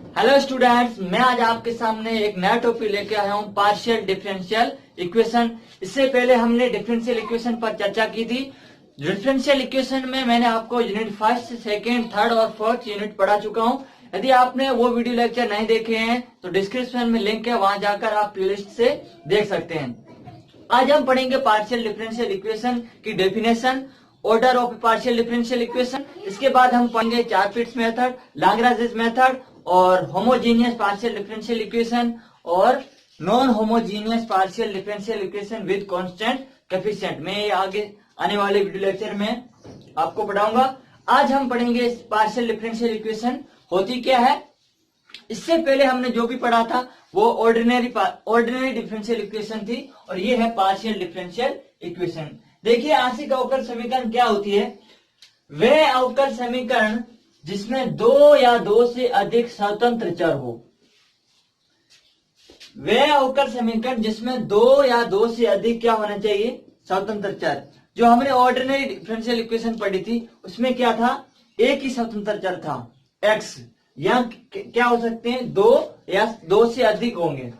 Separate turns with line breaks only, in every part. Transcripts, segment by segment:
Hello students, मैं आज आपके सामने एक नया टॉपिक लेके आया हूँ, पार्शियल डिफरेंशियल इक्वेशन। इससे पहले हमने डिफरेंशियल इक्वेशन पर चर्चा की थी। डिफरेंशियल इक्वेशन में मैंने आपको यूनिट फर्स्ट, सेकेंड, थर्ड और फोर्थ यूनिट पढ़ा चुका हूँ। यदि आपने वो वीडियो लेक्चर नहीं देखे हैं तो डिस्क्रिप्शन में लिंक है, वहां जाकर आप प्लेलिस्ट से देख सकते हैं। आज हम पढ़ेंगे पार्शियल डिफरेंशियल इक्वेशन की definition, order of partial differential equation. इसके बाद हम पढ़ेंगे चार-पिट्स मेथड, लाग्रांज मेथड और होमोजीनियस पार्शियल डिफरेंशियल इक्वेशन और non homogeneous partial differential equation with constant coefficient. मैं ये आगे आने वाले वीडियो लेक्चर में आपको पढ़ाऊंगा। आज हम पढ़ेंगे पार्शियल डिफरेंशियल इक्वेशन होती क्या है। इससे पहले हमने जो भी पढ़ा था वो ऑर्डिनरी डिफरेंशियल इक्वेशन थी और ये है पार्शियल डिफरेंशियल इक्वेशन। देखिए, आंशिक अवकल समीकरण क्या होती है? वह अवकल समीकरण जिसमें दो या दो से अधिक स्वतंत्र चर हो। वह अवकल समीकरण जिसमें दो या दो से अधिक क्या होना चाहिए? स्वतंत्र चर। जो हमने ऑर्डिनरी डिफरेंशियल इक्वेशन पढ़ी थी उसमें क्या था? एक ही स्वतंत्र चर था, x। या क्या हो सकते हैं? दो या दो से अधिक होंगे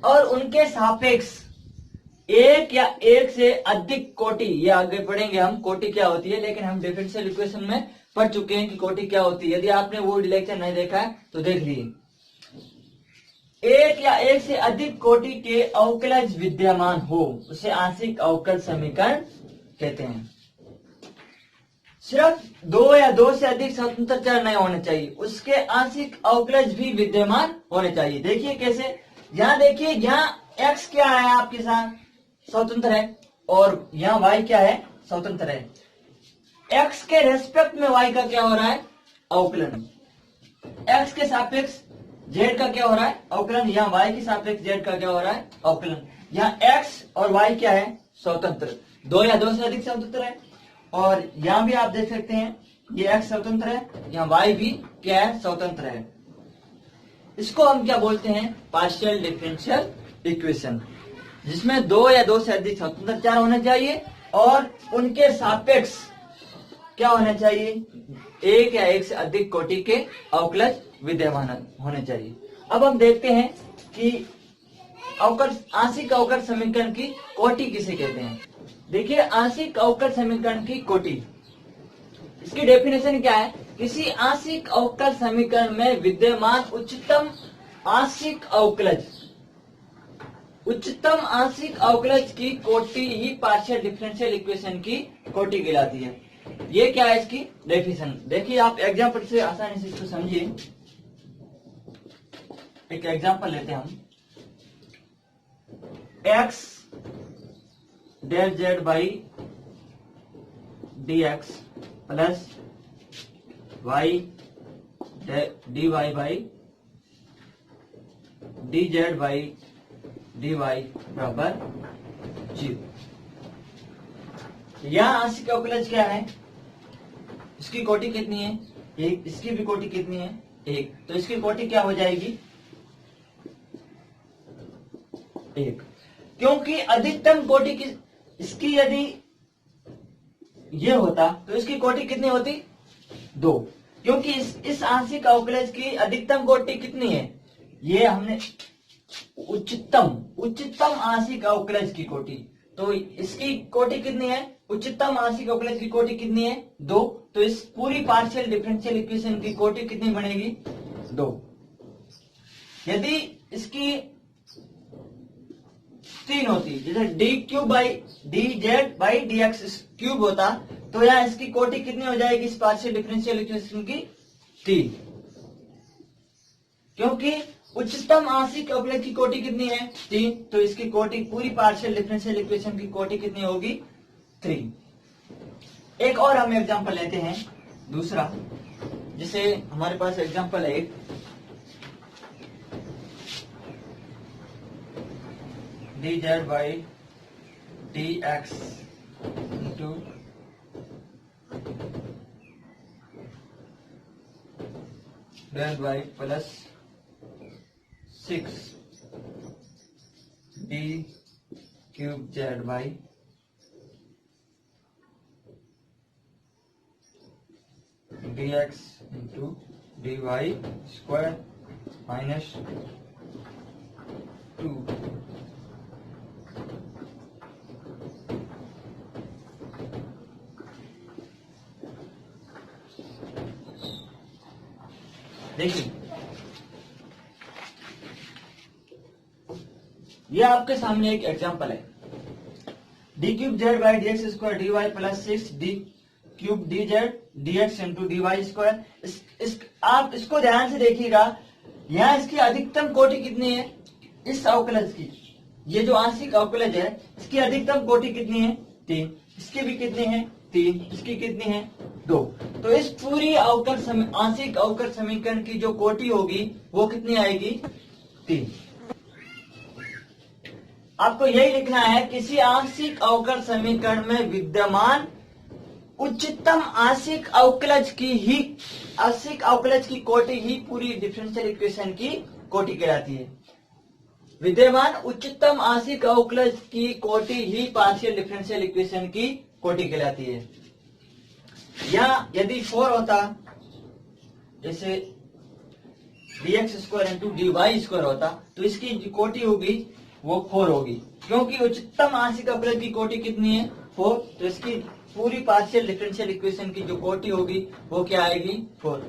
और उनके सापेक्ष एक या एक से अधिक कोटि। ये आगे पढ़ेंगे हम कोटि क्या होती है, लेकिन हम डिफरेंशियल इक्वेशन में पढ़ चुके हैं कि कोटि क्या होती है। यदि आपने वो लेक्चर नहीं देखा है तो देख लीजिए। एक या एक से अधिक कोटि के अवकलज विद्यमान हो उसे आंशिक अवकल समीकरण कहते हैं। सिर्फ दो या दो से अधिक स्वतंत्र चर नहीं होने चाहिए, उसके आंशिक अवकलज भी विद्यमान होने चाहिए। देखिए कैसे, यहाँ देखिए, यहाँ x क्या है आपके साथ? स्वतंत्र है। और यहाँ y क्या है? स्वतंत्र है। x के रेस्पेक्ट में y का क्या हो रहा है? अवकलन। x के सापेक्ष z का क्या हो रहा है? अवकलन। यहाँ y के सापेक्ष z का क्या हो रहा है? अवकलन। यहाँ x और y क्या है? स्वतंत्र। दो या दो से अधिक स्वतंत्र है। और यहाँ भी आप देख सकते हैं ये x स्वतंत्र है, यहाँ y भी क्या है? स्वतंत्र है। इसको हम क्या बोलते हैं? पार्शियल डिफरेंशियल इक्वेशन, जिसमें दो या दो से अधिक स्वतंत्र चर होने चाहिए और उनके सापेक्ष क्या होना चाहिए? एक या एक से अधिक कोटि के अवकलज विद्यमान होने चाहिए। अब हम देखते हैं कि आंशिक अवकल समीकरण की कोटि किसे कहते हैं। देखिए, आंशिक अवकल समीकरण की कोटि, इसकी डेफिनेशन क्या है? किसी आंशिक अवकल समीकरण में विद्यमान उच्चतम आंशिक अवकलज की कोटि ही पार्शियल डिफरेंशियल इक्वेशन की कोटि कहलाती है। ये क्या है इसकी डेफिनेशन? देखिए, आप एग्जांपल से आसानी से इसको समझिए। एक एग्जांपल लेते हैं हम। x del z by d x plus y d y by d z by d y बराबर 0। यहाँ आंशिक अवकलज क्या है? इसकी कोटि कितनी है? एक। इसकी भी कोटि कितनी है? एक। तो इसकी कोटि क्या हो जाएगी? एक। क्योंकि अधिकतम कोटि की इसकी यदि ये होता तो इसकी कोटि कितनी होती? दो। क्योंकि इस आंशिक अवकलज की अधिकतम कोटि कितनी है? ये हमने उच्चतम आंशिक अवकलज की कोटि, तो इसकी कोटि कितनी है? उच्चतम आंशिक अवकलज की कोटि कितनी है? दो। तो इस पूरी पार्शियल डिफरेंशियल इक्वेशन की कोटि कितनी बनेगी? दो। यदि इसकी तीन होती, जैसे D cube by d z by d x cube होता, तो यहाँ इसकी कोटि कितनी हो जाएगी इस पार्शियल डिफरेंशियल इक्वेशन की? तीन। क्योंकि उच्चतम आंशिक अवकलज की कोटि कितनी है? तीन। तो इसकी कोटि, पूरी पार्शियल डिफरेंशियल इक्वेशन की कोटि कितनी होगी? 3। एक और हम एग्जांपल लेते हैं, दूसरा। जैसे हमारे पास एग्जांपल है एक, d z by d x into del y plus 6 d cube z by dx into d y square minus 2। देखिए ये आपके सामने एक एग्जांपल है। D cube z by d x square d y plus 6 d cube d z d x into d y square. आप इसको ध्यान से देखिएगा, यहाँ इसकी अधिकतम कोटि कितनी है इस अवकलज की। ये जो आंशिक अवकलज है इसकी अधिकतम कोटि कितनी है 3, इसकी भी कितनी है 3, इसकी कितनी है 2। तो इस पूरी आंशिक अवकल समीकरण की जो कोटि होगी वो कितनी आएगी 3। आपको यही लिखना है, किसी आंशिक अवकल समीकरण में विद्यमान उच्चतम आंशिक अवकलज की कोटि ही पूरी डिफरेंशियल इक्वेशन की कोटि कहलाती है। विद्यमान उच्चतम आंशिक अवकलज की कोटि ही पार्शियल डिफरेंशियल इक्वेशन की कोटि कहलाती है। या यदि 4 होता, जैसे dx square into d y square होता, तो इसकी जो कोटि होगी वो 4 होगी, क्योंकि उच्चतम आंशिक अवकलज की कोटि कितनी है 4। तो इसकी पूरी पार्शियल डिफरेंशियल इक्वेशन की जो कोटि होगी वो क्या आएगी 4।